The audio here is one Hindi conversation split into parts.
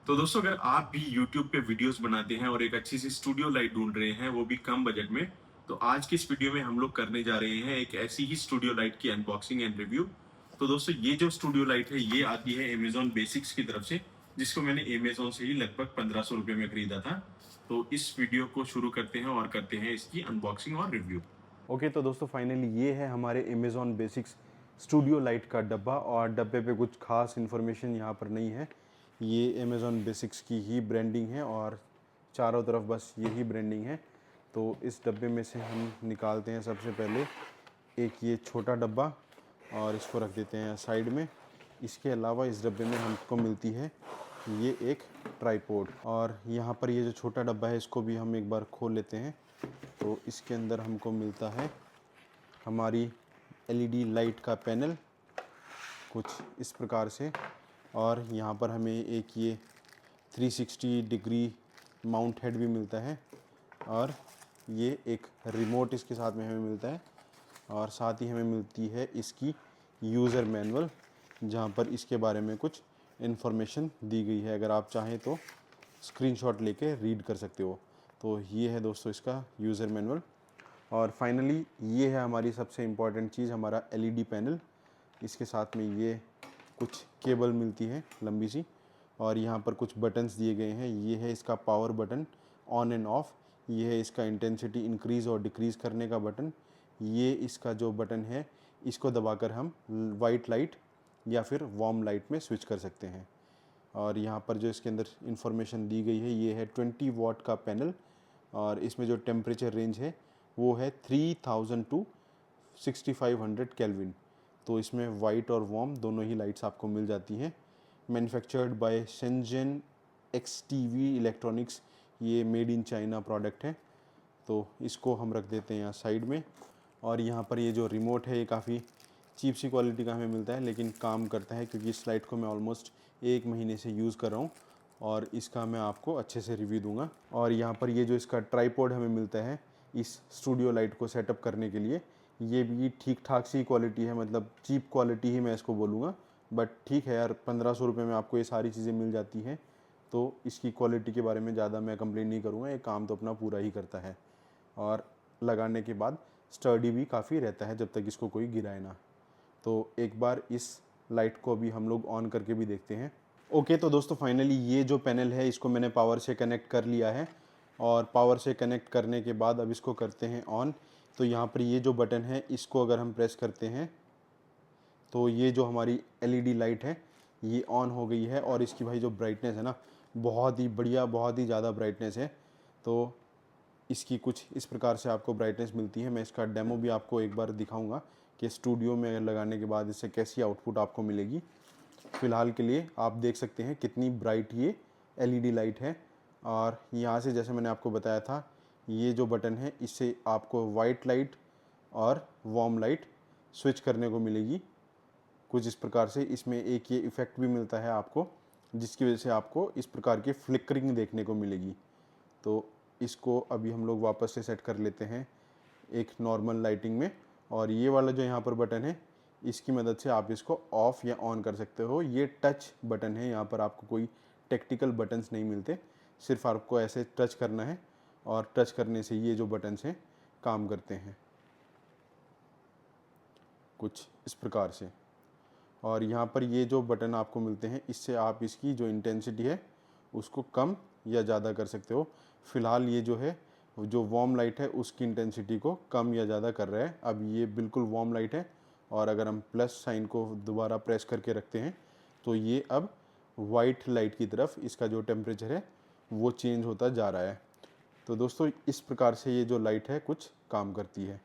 तो दोस्तों अगर आप भी YouTube पे वीडियोस बनाते हैं और एक अच्छी सी स्टूडियो लाइट ढूंढ रहे हैं वो भी कम बजट में, तो आज की इस वीडियो में हम लोग करने जा रहे हैं एक ऐसी ही स्टूडियो लाइट की अनबॉक्सिंग एंड रिव्यू। तो दोस्तों ये जो स्टूडियो लाइट है ये आती है Amazon बेसिक्स की तरफ से, जिसको मैंने Amazon से ही लगभग 1500 रुपये में खरीदा था। तो इस वीडियो को शुरू करते हैं और करते हैं इसकी अनबॉक्सिंग और रिव्यू। ओके तो दोस्तों फाइनली ये है हमारे अमेज़ॉन बेसिक्स स्टूडियो लाइट का डब्बा। और डब्बे पे कुछ खास इन्फॉर्मेशन यहाँ पर नहीं है। ये अमेज़ॉन बेसिक्स की ही ब्रांडिंग है और चारों तरफ बस यही ब्रांडिंग है। तो इस डब्बे में से हम निकालते हैं सबसे पहले एक ये छोटा डब्बा और इसको रख देते हैं साइड में। इसके अलावा इस डब्बे में हमको मिलती है ये एक ट्राइपॉड। और यहाँ पर ये जो छोटा डब्बा है इसको भी हम एक बार खोल लेते हैं। तो इसके अंदर हमको मिलता है हमारी एलईडी लाइट का पैनल कुछ इस प्रकार से। और यहाँ पर हमें एक ये 360 डिग्री माउंट हेड भी मिलता है और ये एक रिमोट इसके साथ में हमें मिलता है। और साथ ही हमें मिलती है इसकी यूज़र मैनुअल, जहाँ पर इसके बारे में कुछ इन्फॉर्मेशन दी गई है। अगर आप चाहें तो स्क्रीनशॉट लेके रीड कर सकते हो। तो ये है दोस्तों इसका यूज़र मैनुअल। और फाइनली ये है हमारी सबसे इम्पॉर्टेंट चीज़, हमारा एलईडी पैनल। इसके साथ में ये कुछ केबल मिलती है लंबी सी और यहाँ पर कुछ बटन्स दिए गए हैं। ये है इसका power button on end of, ये है इसका इंटेंसिटी इंक्रीज़ और डिक्रीज़ करने का बटन, ये इसका जो बटन है इसको दबाकर हम वाइट लाइट या फिर वार्म लाइट में स्विच कर सकते हैं। और यहाँ पर जो इसके अंदर इंफॉर्मेशन दी गई है ये है 20 वाट का पैनल और इसमें जो टेम्परेचर रेंज है वो है 3000 टू 6500 केल्विन। तो इसमें वाइट और वार्म दोनों ही लाइट्स आपको मिल जाती हैं। मैन्युफैक्चर्ड बाय शेंजन एक्सटीवी इलेक्ट्रॉनिक्स, ये मेड इन चाइना प्रोडक्ट है। तो इसको हम रख देते हैं यहाँ साइड में। और यहाँ पर ये जो रिमोट है ये काफ़ी चीप सी क्वालिटी का हमें मिलता है, लेकिन काम करता है क्योंकि इस लाइट को मैं ऑलमोस्ट 1 महीने से यूज़ कर रहा हूँ और इसका मैं आपको अच्छे से रिव्यू दूंगा। और यहाँ पर ये जो इसका ट्राइपॉड हमें मिलता है इस स्टूडियो लाइट को सेटअप करने के लिए, ये भी ठीक ठाक सी क्वालिटी है, मतलब चीप क्वालिटी ही मैं इसको बोलूँगा। बट ठीक है यार, 1500 रुपये में आपको ये सारी चीज़ें मिल जाती हैं तो इसकी क्वालिटी के बारे में ज़्यादा मैं कंप्लेन नहीं करूँगा। ये काम तो अपना पूरा ही करता है और लगाने के बाद स्टर्डी भी काफ़ी रहता है जब तक इसको कोई गिराए ना। तो एक बार इस लाइट को अभी हम लोग ऑन करके भी देखते हैं। ओके तो दोस्तों फाइनली ये जो पैनल है इसको मैंने पावर से कनेक्ट कर लिया है और पावर से कनेक्ट करने के बाद अब इसको करते हैं ऑन। तो यहाँ पर ये जो बटन है इसको अगर हम प्रेस करते हैं तो ये जो हमारी एलईडी लाइट है ये ऑन हो गई है। और इसकी भाई जो ब्राइटनेस है ना, बहुत ही बढ़िया, बहुत ही ज़्यादा ब्राइटनेस है। तो इसकी कुछ इस प्रकार से आपको ब्राइटनेस मिलती है। मैं इसका डेमो भी आपको एक बार दिखाऊंगा कि स्टूडियो में लगाने के बाद इससे कैसी आउटपुट आपको मिलेगी। फ़िलहाल के लिए आप देख सकते हैं कितनी ब्राइट ये एलईडी लाइट है। और यहाँ से जैसे मैंने आपको बताया था ये जो बटन है इससे आपको वाइट लाइट और वार्म लाइट स्विच करने को मिलेगी कुछ इस प्रकार से। इसमें एक ये इफ़ेक्ट भी मिलता है आपको जिसकी वजह से आपको इस प्रकार की फ्लिकरिंग देखने को मिलेगी। तो इसको अभी हम लोग वापस से सेट कर लेते हैं एक नॉर्मल लाइटिंग में। और ये वाला जो यहाँ पर बटन है इसकी मदद से आप इसको ऑफ़ या ऑन कर सकते हो। ये टच बटन है, यहाँ पर आपको कोई टेक्निकल बटन्स नहीं मिलते, सिर्फ आपको ऐसे टच करना है और टच करने से ये जो बटन्स हैं काम करते हैं कुछ इस प्रकार से। और यहाँ पर ये जो बटन आपको मिलते हैं इससे आप इसकी जो इंटेंसिटी है उसको कम या ज़्यादा कर सकते हो। फ़िलहाल ये जो है जो वार्म लाइट है उसकी इंटेंसिटी को कम या ज़्यादा कर रहा है। अब ये बिल्कुल वार्म लाइट है और अगर हम प्लस साइन को दोबारा प्रेस करके रखते हैं तो ये अब वाइट लाइट की तरफ इसका जो टेम्परेचर है वो चेंज होता जा रहा है। तो दोस्तों इस प्रकार से ये जो लाइट है कुछ काम करती है।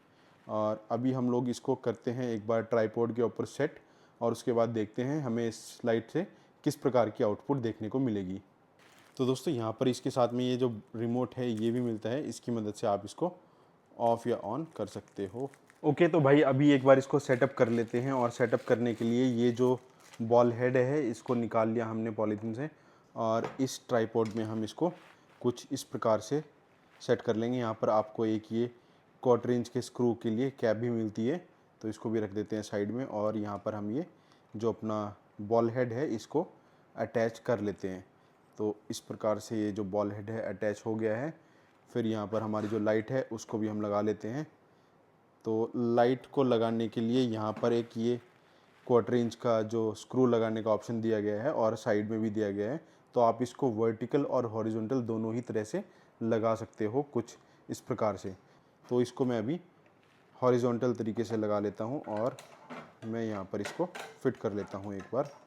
और अभी हम लोग इसको करते हैं एक बार ट्राइपॉड के ऊपर सेट और उसके बाद देखते हैं हमें इस लाइट से किस प्रकार की आउटपुट देखने को मिलेगी। तो दोस्तों यहाँ पर इसके साथ में ये जो रिमोट है ये भी मिलता है, इसकी मदद से आप इसको ऑफ़ या ऑन कर सकते हो। ओके तो भाई अभी एक बार इसको सेटअप कर लेते हैं। और सेटअप करने के लिए ये जो बॉल हेड है इसको निकाल लिया हमने पॉलीथीन से और इस ट्राइपॉड में हम इसको कुछ इस प्रकार से सेट कर लेंगे। यहाँ पर आपको एक ये क्वार्टर इंच के स्क्रू के लिए कैप भी मिलती है, तो इसको भी रख देते हैं साइड में। और यहाँ पर हम ये जो अपना बॉल हेड है इसको अटैच कर लेते हैं। तो इस प्रकार से ये जो बॉल हेड है अटैच हो गया है। फिर यहाँ पर हमारी जो लाइट है उसको भी हम लगा लेते हैं। तो लाइट को लगाने के लिए यहाँ पर एक ये क्वार्टर इंच का जो स्क्रू लगाने का ऑप्शन दिया गया है और साइड में भी दिया गया है। तो आप इसको वर्टिकल और हॉरिजॉन्टल दोनों ही तरह से लगा सकते हो कुछ इस प्रकार से। तो इसको मैं अभी हॉरिजॉन्टल तरीके से लगा लेता हूँ और मैं यहाँ पर इसको फिट कर लेता हूँ एक बार।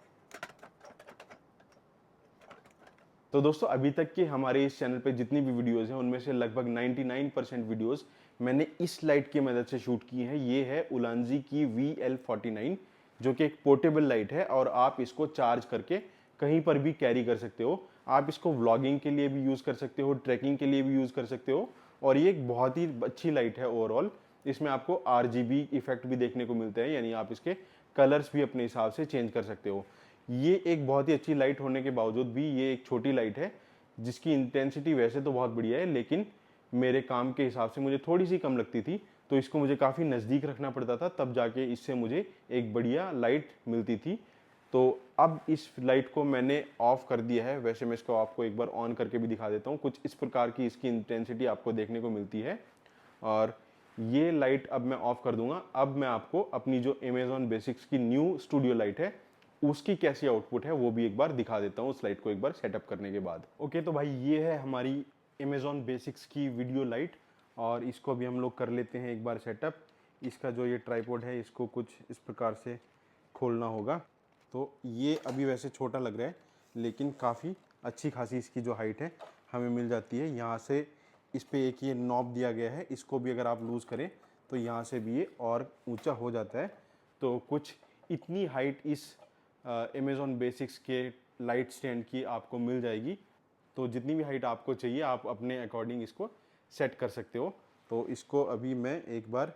तो दोस्तों अभी तक के हमारे इस चैनल पे जितनी भी वीडियोस हैं उनमें से लगभग 99% वीडियोस मैंने इस लाइट की मदद से शूट की हैं। ये है उलांजी की VL49 जो कि एक पोर्टेबल लाइट है और आप इसको चार्ज करके कहीं पर भी कैरी कर सकते हो। आप इसको व्लॉगिंग के लिए भी यूज़ कर सकते हो, ट्रैकिंग के लिए भी यूज़ कर सकते हो और ये एक बहुत ही अच्छी लाइट है ओवरऑल। इसमें आपको RGB इफेक्ट भी देखने को मिलते हैं, यानी आप इसके कलर्स भी अपने हिसाब से चेंज कर सकते हो। ये एक बहुत ही अच्छी लाइट होने के बावजूद भी ये एक छोटी लाइट है जिसकी इंटेंसिटी वैसे तो बहुत बढ़िया है, लेकिन मेरे काम के हिसाब से मुझे थोड़ी सी कम लगती थी, तो इसको मुझे काफ़ी नज़दीक रखना पड़ता था, तब जाके इससे मुझे एक बढ़िया लाइट मिलती थी। तो अब इस लाइट को मैंने ऑफ कर दिया है। वैसे मैं इसको आपको एक बार ऑन करके भी दिखा देता हूँ। कुछ इस प्रकार की इसकी इंटेंसिटी आपको देखने को मिलती है और ये लाइट अब मैं ऑफ कर दूंगा। अब मैं आपको अपनी जो अमेज़ॉन बेसिक्स की न्यू स्टूडियो लाइट है उसकी कैसी आउटपुट है वो भी एक बार दिखा देता हूँ उस लाइट को एक बार सेटअप करने के बाद। ओके, तो भाई ये है हमारी अमेज़ॉन बेसिक्स की वीडियो लाइट और इसको अभी हम लोग कर लेते हैं एक बार सेटअप। इसका जो ये ट्राइपॉड है इसको कुछ इस प्रकार से खोलना होगा। तो ये अभी वैसे छोटा लग रहा है लेकिन काफ़ी अच्छी खासी इसकी जो हाइट है हमें मिल जाती है। यहाँ से इस पे एक ये नॉब दिया गया है, इसको भी अगर आप लूज़ करें तो यहाँ से भी ये और ऊंचा हो जाता है। तो कुछ इतनी हाइट इस अमेज़ॉन बेसिक्स के लाइट स्टैंड की आपको मिल जाएगी। तो जितनी भी हाइट आपको चाहिए आप अपने अकॉर्डिंग इसको सेट कर सकते हो। तो इसको अभी मैं एक बार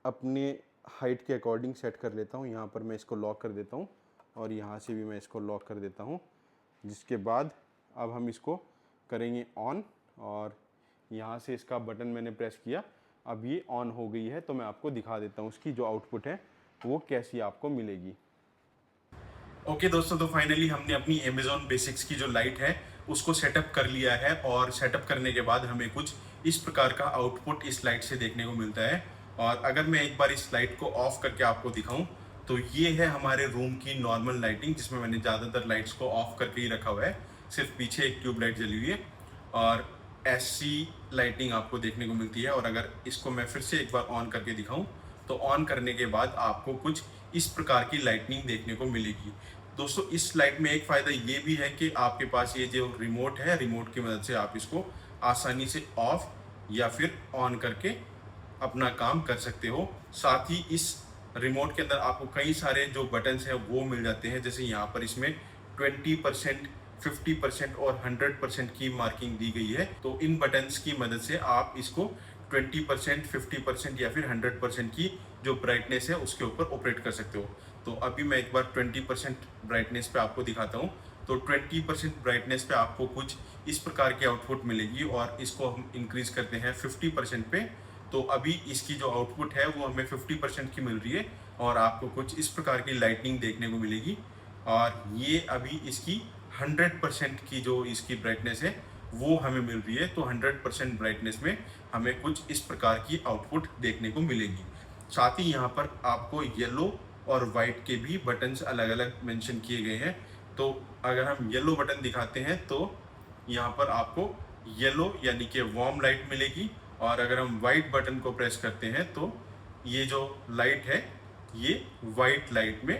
अपने हाइट के अकॉर्डिंग सेट कर लेता हूँ। यहाँ पर मैं इसको लॉक कर देता हूँ और यहाँ से भी मैं इसको लॉक कर देता हूँ, जिसके बाद अब हम इसको करेंगे ऑन और यहाँ से इसका बटन मैंने प्रेस किया, अब ये ऑन हो गई है। तो मैं आपको दिखा देता हूँ उसकी जो आउटपुट है वो कैसी आपको मिलेगी। ओके दोस्तों, तो फाइनली हमने अपनी अमेज़ॉन बेसिक्स की जो लाइट है उसको सेटअप कर लिया है और सेटअप करने के बाद हमें कुछ इस प्रकार का आउटपुट इस लाइट से देखने को मिलता है। और अगर मैं एक बार इस लाइट को ऑफ करके आपको दिखाऊं तो ये है हमारे रूम की नॉर्मल लाइटिंग, जिसमें मैंने ज़्यादातर लाइट्स को ऑफ करके ही रखा हुआ है। सिर्फ पीछे एक ट्यूबलाइट जली हुई है और ऐसी लाइटिंग आपको देखने को मिलती है। और अगर इसको मैं फिर से एक बार ऑन करके दिखाऊं तो ऑन करने के बाद आपको कुछ इस प्रकार की लाइटनिंग देखने को मिलेगी। दोस्तों इस लाइट में एक फ़ायदा ये भी है कि आपके पास ये जो रिमोट है, रिमोट की मदद से आप इसको आसानी से ऑफ या फिर ऑन करके अपना काम कर सकते हो। साथ ही इस रिमोट के अंदर आपको कई सारे जो बटन्स हैं वो मिल जाते हैं, जैसे यहाँ पर इसमें 20%, 50% और 100% की मार्किंग दी गई है। तो इन बटन्स की मदद से आप इसको 20%, 50% या फिर 100% की जो ब्राइटनेस है उसके ऊपर ऑपरेट कर सकते हो। तो अभी मैं एक बार 20% ब्राइटनेस पे आपको दिखाता हूँ। तो 20% ब्राइटनेस पे आपको कुछ इस प्रकार की आउटपुट मिलेगी और इसको हम इंक्रीज करते हैं 50% पे। तो अभी इसकी जो आउटपुट है वो हमें 50% की मिल रही है और आपको कुछ इस प्रकार की लाइटनिंग देखने को मिलेगी। और ये अभी इसकी 100% की जो इसकी ब्राइटनेस है वो हमें मिल रही है। तो 100% ब्राइटनेस में हमें कुछ इस प्रकार की आउटपुट देखने को मिलेगी। साथ ही यहाँ पर आपको येलो और वाइट के भी बटन्स अलग अलग मेंशन किए गए हैं। तो अगर हम येलो बटन दिखाते हैं तो यहाँ पर आपको येलो यानी कि वार्म लाइट मिलेगी और अगर हम वाइट बटन को प्रेस करते हैं तो ये जो लाइट है ये वाइट लाइट में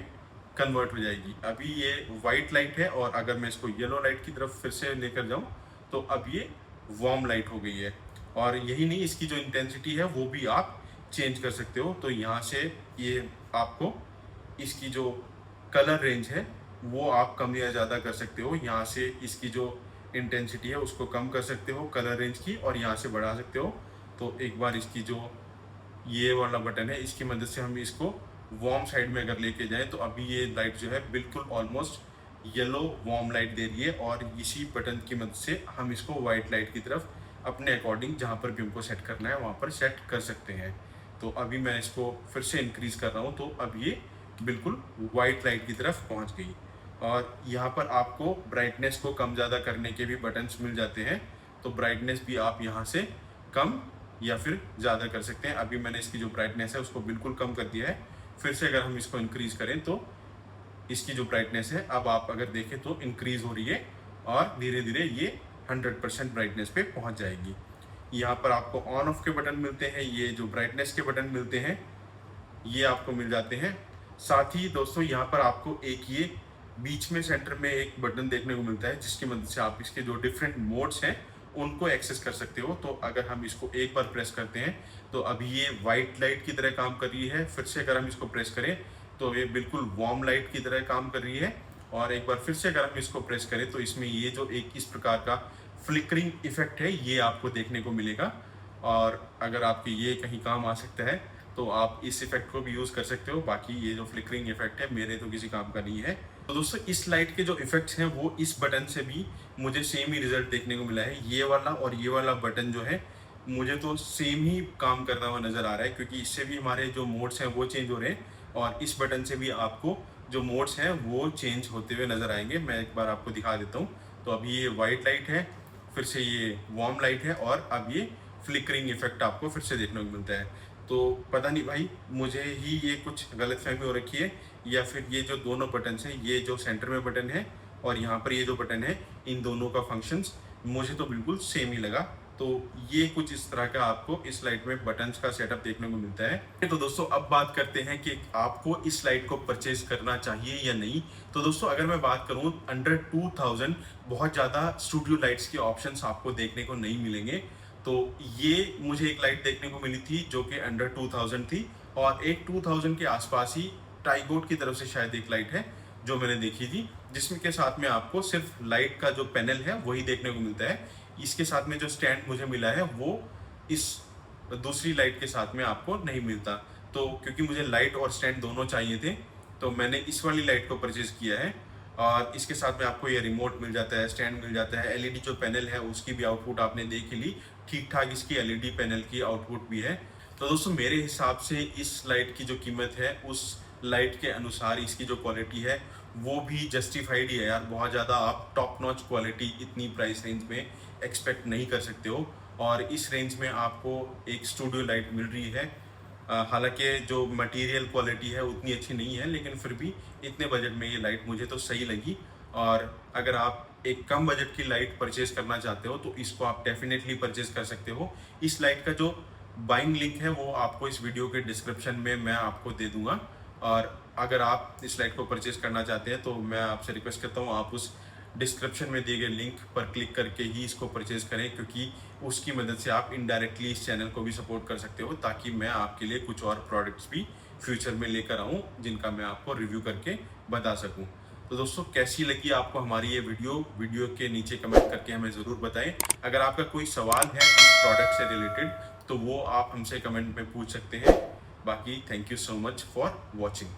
कन्वर्ट हो जाएगी। अभी ये वाइट लाइट है और अगर मैं इसको येलो लाइट की तरफ फिर से लेकर जाऊं तो अब ये वार्म लाइट हो गई है। और यही नहीं, इसकी जो इंटेंसिटी है वो भी आप चेंज कर सकते हो। तो यहाँ से ये आपको इसकी जो कलर रेंज है वो आप कम या ज़्यादा कर सकते हो। यहाँ से इसकी जो इंटेंसिटी है उसको कम कर सकते हो कलर रेंज की और यहाँ से बढ़ा सकते हो। तो एक बार इसकी जो ये वाला बटन है इसकी मदद से हम इसको वार्म साइड में अगर लेके जाएं तो अभी ये लाइट जो है बिल्कुल ऑलमोस्ट येलो वार्म लाइट दे रही है। और इसी बटन की मदद से हम इसको वाइट लाइट की तरफ अपने अकॉर्डिंग जहाँ पर भी हमको सेट करना है वहाँ पर सेट कर सकते हैं। तो अभी मैं इसको फिर से इंक्रीज कर रहा हूँ तो अब ये बिल्कुल वाइट लाइट की तरफ पहुँच गई। और यहाँ पर आपको ब्राइटनेस को कम ज़्यादा करने के भी बटन्स मिल जाते हैं, तो ब्राइटनेस भी आप यहाँ से कम या फिर ज़्यादा कर सकते हैं। अभी मैंने इसकी जो ब्राइटनेस है उसको बिल्कुल कम कर दिया है। फिर से अगर हम इसको इंक्रीज़ करें तो इसकी जो ब्राइटनेस है अब आप अगर देखें तो इंक्रीज़ हो रही है और धीरे धीरे ये 100% ब्राइटनेस पे पहुंच जाएगी। यहाँ पर आपको ऑन ऑफ के बटन मिलते हैं, ये जो ब्राइटनेस के बटन मिलते हैं ये आपको मिल जाते हैं। साथ ही दोस्तों यहाँ पर आपको एक ये बीच में सेंटर में एक बटन देखने को मिलता है जिसकी मदद से आप इसके जो डिफरेंट मोड्स हैं उनको एक्सेस कर सकते हो। तो अगर हम इसको एक बार प्रेस करते हैं तो अभी ये वाइट लाइट की तरह काम कर रही है। फिर से अगर हम इसको प्रेस करें तो ये बिल्कुल वार्म लाइट की तरह काम कर रही है। और एक बार फिर से अगर हम इसको प्रेस करें तो इसमें ये जो एक इस प्रकार का फ्लिकरिंग इफेक्ट है ये आपको देखने को मिलेगा। और अगर आपके ये कहीं काम आ सकता है तो आप इस इफेक्ट को भी यूज़ कर सकते हो। बाकी ये जो फ्लिकरिंग इफेक्ट है मेरे तो किसी काम का नहीं है। तो दोस्तों इस लाइट के जो इफेक्ट्स हैं वो इस बटन से भी मुझे सेम ही रिजल्ट देखने को मिला है। ये वाला और ये वाला बटन जो है मुझे तो सेम ही काम करता हुआ नज़र आ रहा है, क्योंकि इससे भी हमारे जो मोड्स हैं वो चेंज हो रहे हैं और इस बटन से भी आपको जो मोड्स हैं वो चेंज होते हुए नज़र आएंगे। मैं एक बार आपको दिखा देता हूँ। तो अभी ये वाइट लाइट है, फिर से ये वार्म लाइट है और अब ये फ्लिकरिंग इफेक्ट आपको फिर से देखने को मिलता है। तो पता नहीं भाई मुझे ही ये कुछ गलतफहमी हो रखी है या फिर ये जो दोनों बटन हैं, ये जो सेंटर में बटन है और यहाँ पर ये जो बटन है, इन दोनों का फंक्शंस मुझे तो बिल्कुल सेम ही लगा। तो ये कुछ इस तरह का आपको इस लाइट में बटन्स का सेटअप देखने को मिलता है। तो दोस्तों अब बात करते हैं कि आपको इस लाइट को परचेज करना चाहिए या नहीं। तो दोस्तों अगर मैं बात करूं अंडर 2000 बहुत ज़्यादा स्टूडियो लाइट्स के ऑप्शंस आपको देखने को नहीं मिलेंगे। तो ये मुझे एक लाइट देखने को मिली थी जो कि अंडर 2000 थी और एक 2000 के आसपास ही टाइगोट की तरफ से शायद एक लाइट है जो मैंने देखी थी, जिसमें के साथ में आपको सिर्फ लाइट का जो पैनल है वही देखने को मिलता है। इसके साथ में जो स्टैंड मुझे मिला है वो इस दूसरी लाइट के साथ में आपको नहीं मिलता। तो क्योंकि मुझे लाइट और स्टैंड दोनों चाहिए थे तो मैंने इस वाली लाइट को परचेज किया है। और इसके साथ में आपको ये रिमोट मिल जाता है, स्टैंड मिल जाता है, एलईडी जो पैनल है उसकी भी आउटपुट आपने देख ली, ठीक ठाक इसकी एलईडी पैनल की आउटपुट भी है। तो दोस्तों मेरे हिसाब से इस लाइट की जो कीमत है उस लाइट के अनुसार इसकी जो क्वालिटी है वो भी जस्टिफाइड ही है यार। बहुत ज़्यादा आप टॉप नॉच क्वालिटी इतनी प्राइस रेंज में एक्सपेक्ट नहीं कर सकते हो और इस रेंज में आपको एक स्टूडियो लाइट मिल रही है। हालांकि जो मटेरियल क्वालिटी है उतनी अच्छी नहीं है, लेकिन फिर भी इतने बजट में ये लाइट मुझे तो सही लगी। और अगर आप एक कम बजट की लाइट परचेज करना चाहते हो तो इसको आप डेफिनेटली परचेज कर सकते हो। इस लाइट का जो बाइंग लिंक है वो आपको इस वीडियो के डिस्क्रिप्शन में मैं आपको दे दूंगा। और अगर आप इस लाइट को परचेज करना चाहते हैं तो मैं आपसे रिक्वेस्ट करता हूँ आप उस डिस्क्रिप्शन में दिए गए लिंक पर क्लिक करके ही इसको परचेज करें, क्योंकि उसकी मदद से आप इनडायरेक्टली इस चैनल को भी सपोर्ट कर सकते हो, ताकि मैं आपके लिए कुछ और प्रोडक्ट्स भी फ्यूचर में लेकर आऊँ जिनका मैं आपको रिव्यू करके बता सकूँ। तो दोस्तों कैसी लगी आपको हमारी ये वीडियो के नीचे कमेंट करके हमें ज़रूर बताएं। अगर आपका कोई सवाल है इस प्रोडक्ट से रिलेटेड तो वो आप हमसे कमेंट में पूछ सकते हैं। बाकी thank you so much for watching.